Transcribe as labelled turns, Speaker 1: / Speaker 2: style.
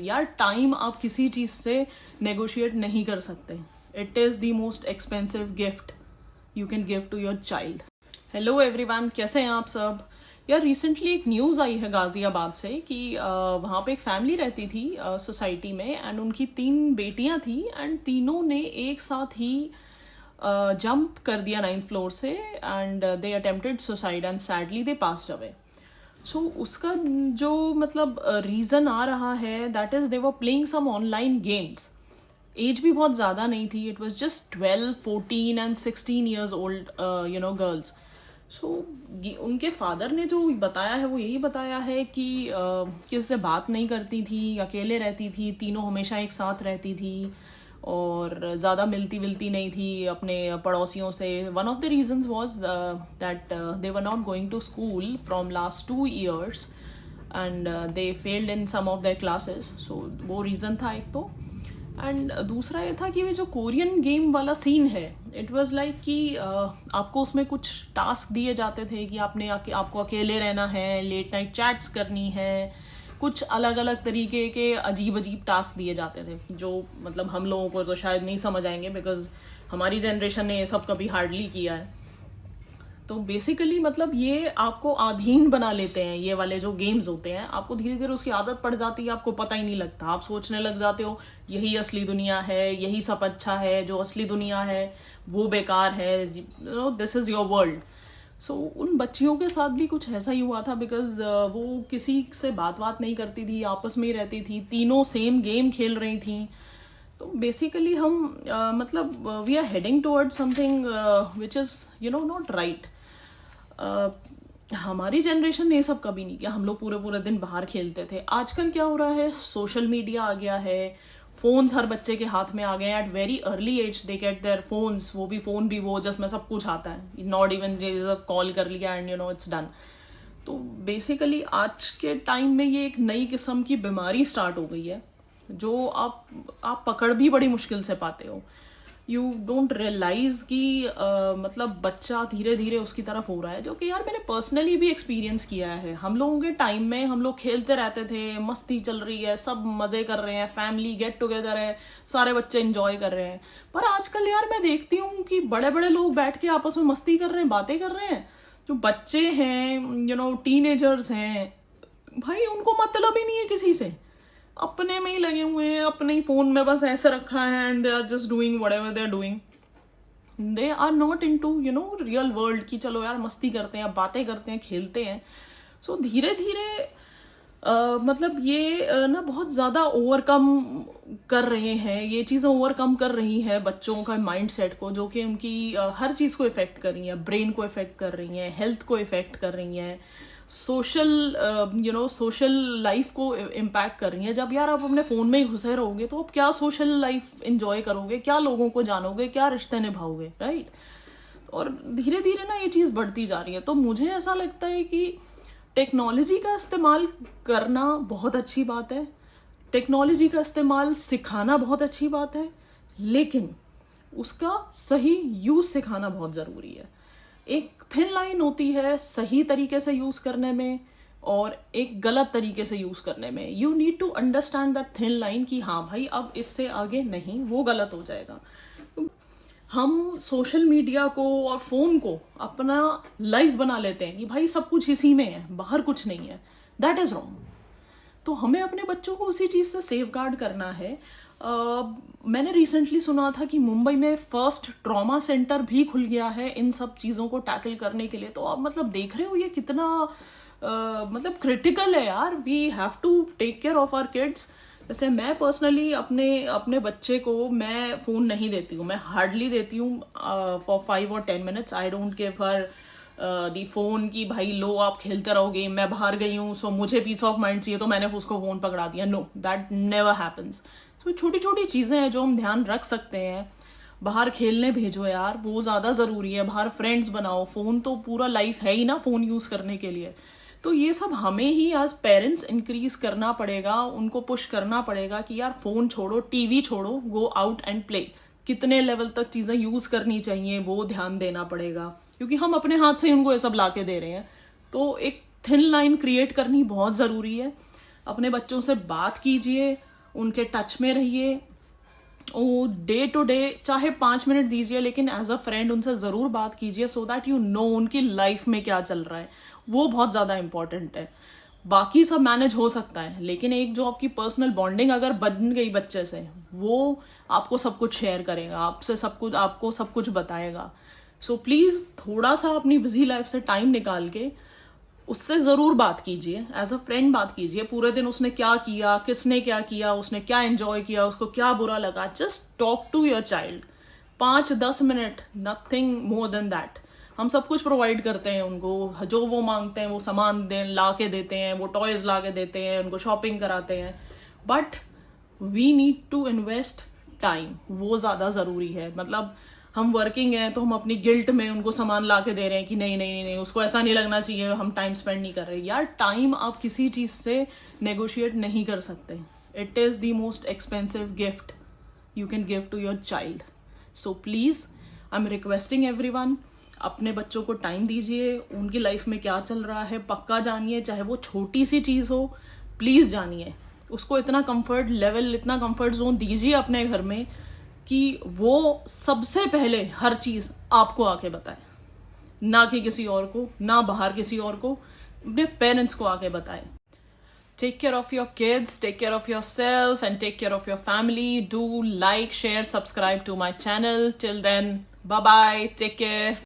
Speaker 1: यार टाइम आप किसी चीज से नेगोशिएट नहीं कर सकते. It is the most expensive gift you can give to your child. Hello everyone, कैसे हैं आप सब. यार रिसेंटली एक न्यूज़ आई है गाजियाबाद से कि वहाँ पे एक फैमिली रहती थी सोसाइटी में, एंड उनकी 3 बेटियां थी, एंड तीनों ने एक साथ ही जंप कर दिया 9th फ्लोर से, and they attempted suicide and sadly they passed away. So उसका जो मतलब रीज़न आ रहा है that is they were playing some online games. Age भी बहुत ज़्यादा नहीं थी, it was just 12, 14 and 16 years old girls. So उनके फादर ने जो बताया है वो यही बताया है कि किसी से बात नहीं करती थी, अकेले रहती थी, तीनों हमेशा एक साथ रहती थी और ज़्यादा मिलती विलती नहीं थी अपने पड़ोसियों से. One of the reasons was that they were not going to school from last 2 years and they failed in some of their classes. So वो रीज़न था एक तो. एंड दूसरा ये था कि वे जो कोरियन गेम वाला सीन है, इट वाज लाइक कि आपको उसमें कुछ टास्क दिए जाते थे कि आपको अकेले रहना है, लेट नाइट चैट्स करनी है, कुछ अलग अलग तरीके के अजीब अजीब टास्क दिए जाते थे जो मतलब हम लोगों को तो शायद नहीं समझ आएंगे बिकॉज हमारी जनरेशन ने ये सब कभी हार्डली किया है. तो बेसिकली मतलब ये आपको अधीन बना लेते हैं. ये वाले जो गेम्स होते हैं आपको धीरे धीरे उसकी आदत पड़ जाती है, आपको पता ही नहीं लगता. आप सोचने लग जाते हो यही असली दुनिया है, यही सब अच्छा है, जो असली दुनिया है वो बेकार है, दिस इज़ योर वर्ल्ड. सो उन बच्चियों के साथ भी कुछ ऐसा ही हुआ था बिकॉज वो किसी से बात नहीं करती थी, आपस में ही रहती थी, तीनों सेम गेम खेल रही थी. तो बेसिकली हम मतलब we are heading toward something which is not right. हमारी जनरेशन ने ये सब कभी नहीं किया. हम लोग पूरे पूरे दिन बाहर खेलते थे. आजकल क्या हो रहा है, सोशल मीडिया आ गया है, फोन्स हर बच्चे के हाथ में आ गए हैं. At very early age they get their phones. वो भी फोन भी वो जिसमें सब कुछ आता है, नॉट इवन कॉल कर लिया एंड इट्स डन. तो बेसिकली आज के टाइम में ये एक नई किस्म की बीमारी स्टार्ट हो गई है जो आप पकड़ भी बड़ी मुश्किल से पाते हो. यू डोंट रियलाइज कि मतलब बच्चा धीरे धीरे उसकी तरफ हो रहा है, जो कि यार मैंने पर्सनली भी एक्सपीरियंस किया है. हम लोगों के टाइम में हम लोग खेलते रहते थे, मस्ती चल रही है, सब मजे कर रहे हैं, फैमिली गेट टुगेदर है, सारे बच्चे एंजॉय कर रहे हैं. पर आजकल यार मैं देखती हूँ कि बड़े बड़े लोग बैठ के आपस में मस्ती कर रहे हैं, बातें कर रहे हैं. जो बच्चे हैं टीनेजर्स हैं, भाई उनको मतलब ही नहीं है किसी से, अपने में ही लगे हुए हैं, अपने ही फोन में बस ऐसे रखा है and they are just doing whatever they are doing. They are not into real world कि चलो यार मस्ती करते हैं, बातें करते हैं, खेलते हैं. सो धीरे धीरे मतलब ये ना बहुत ज़्यादा ओवरकम कर रहे हैं, ये चीज़ें ओवरकम कर रही हैं बच्चों का माइंड सेट को, जो कि उनकी हर चीज़ को इफेक्ट कर रही हैं. ब्रेन को इफेक्ट कर रही हैं, हेल्थ को इफेक्ट कर रही हैं, सोशल लाइफ को इम्पैक्ट कर रही है. जब यार आप अपने फ़ोन में ही घुसे रहोगे तो आप क्या सोशल लाइफ एंजॉय करोगे, क्या लोगों को जानोगे, क्या रिश्ते निभाओगे, राइट. और धीरे धीरे ना ये चीज़ बढ़ती जा रही है. तो मुझे ऐसा लगता है कि टेक्नोलॉजी का इस्तेमाल करना बहुत अच्छी बात है, टेक्नोलॉजी का इस्तेमाल सिखाना बहुत अच्छी बात है, लेकिन उसका सही यूज़ सिखाना बहुत ज़रूरी है. एक थिन लाइन होती है सही तरीके से यूज करने में और एक गलत तरीके से यूज करने में. You need to understand that thin line कि हाँ भाई अब इससे आगे नहीं, वो गलत हो जाएगा. हम सोशल मीडिया को और फोन को अपना लाइफ बना लेते हैं कि भाई सब कुछ इसी में है, बाहर कुछ नहीं है. That is wrong. तो हमें अपने बच्चों को उसी चीज से सेफ गार्ड करना है. मैंने रिसेंटली सुना था कि मुंबई में फर्स्ट ट्रॉमा सेंटर भी खुल गया है इन सब चीज़ों को टैकल करने के लिए. तो आप मतलब देख रहे हो ये कितना मतलब क्रिटिकल है यार. We have to take care of our kids. जैसे मैं पर्सनली अपने बच्चे को मैं फ़ोन नहीं देती हूँ, मैं हार्डली देती हूँ for 5 or 10 minutes. I don't give her the phone की भाई लो आप खेलते रहोगे, मैं बाहर गई हूँ सो मुझे पीस ऑफ माइंड चाहिए तो मैंने उसको फ़ोन पकड़ा दिया. No, that never happens. तो छोटी छोटी चीज़ें हैं जो हम ध्यान रख सकते हैं. बाहर खेलने भेजो यार, वो ज़्यादा ज़रूरी है. बाहर फ्रेंड्स बनाओ. फ़ोन तो पूरा लाइफ है ही ना फ़ोन यूज़ करने के लिए. तो ये सब हमें ही एज पेरेंट्स इंक्रीज करना पड़ेगा, उनको पुश करना पड़ेगा कि यार फ़ोन छोड़ो, टीवी छोड़ो, गो आउट एंड प्ले. कितने लेवल तक चीज़ें यूज़ करनी चाहिए वो ध्यान देना पड़ेगा, क्योंकि हम अपने हाथ से उनको ये सब ला के दे रहे हैं. तो एक थिन लाइन क्रिएट करनी बहुत ज़रूरी है. अपने बच्चों से बात कीजिए, उनके टच में रहिए, वो डे टू डे चाहे 5 मिनट दीजिए, लेकिन एज अ फ्रेंड उनसे ज़रूर बात कीजिए सो दैट यू नो उनकी लाइफ में क्या चल रहा है। वो बहुत ज़्यादा इंपॉर्टेंट है। बाकी सब मैनेज हो सकता है, लेकिन एक जो आपकी पर्सनल बॉन्डिंग अगर बन गई बच्चे से, वो आपको सब कुछ शेयर करेगा, आपसे सब कुछ, आपको सब कुछ बताएगा। सो प्लीज़ थोड़ा सा अपनी बिजी लाइफ से टाइम निकाल के उससे ज़रूर बात कीजिए, एज अ फ्रेंड बात कीजिए। पूरे दिन उसने क्या किया, किसने क्या किया, उसने क्या एंजॉय किया, उसको क्या बुरा लगा, just talk to your child. 5-10 minute, nothing more than that. हम सब कुछ प्रोवाइड करते हैं उनको, जो वो मांगते हैं वो सामान ला के देते हैं, वो टॉयज ला के देते हैं, उनको शॉपिंग कराते हैं, but we need to invest time. वो ज़्यादा ज़रूरी है। मतलब हम वर्किंग हैं तो हम अपनी गिल्ट में उनको सामान ला के दे रहे हैं कि नहीं नहीं नहीं नहीं, उसको ऐसा नहीं लगना चाहिए हम टाइम स्पेंड नहीं कर रहे। यार टाइम आप किसी चीज़ से नेगोशिएट नहीं कर सकते। It is the most expensive gift you can give to your child. So please I am requesting everyone, अपने बच्चों को टाइम दीजिए, उनकी लाइफ में क्या चल रहा है पक्का जानिए, चाहे वो छोटी सी चीज़ हो, प्लीज़ जानिए। उसको इतना कंफर्ट लेवल, इतना कंफर्ट जोन दीजिए अपने घर में कि वो सबसे पहले हर चीज़ आपको आके बताए, ना कि किसी और को, ना बाहर किसी और को, अपने पेरेंट्स को आके बताए। Take care of your kids, take care of yourself, and take care of your family. Do like, share, subscribe to my channel. Till then, bye bye, take care.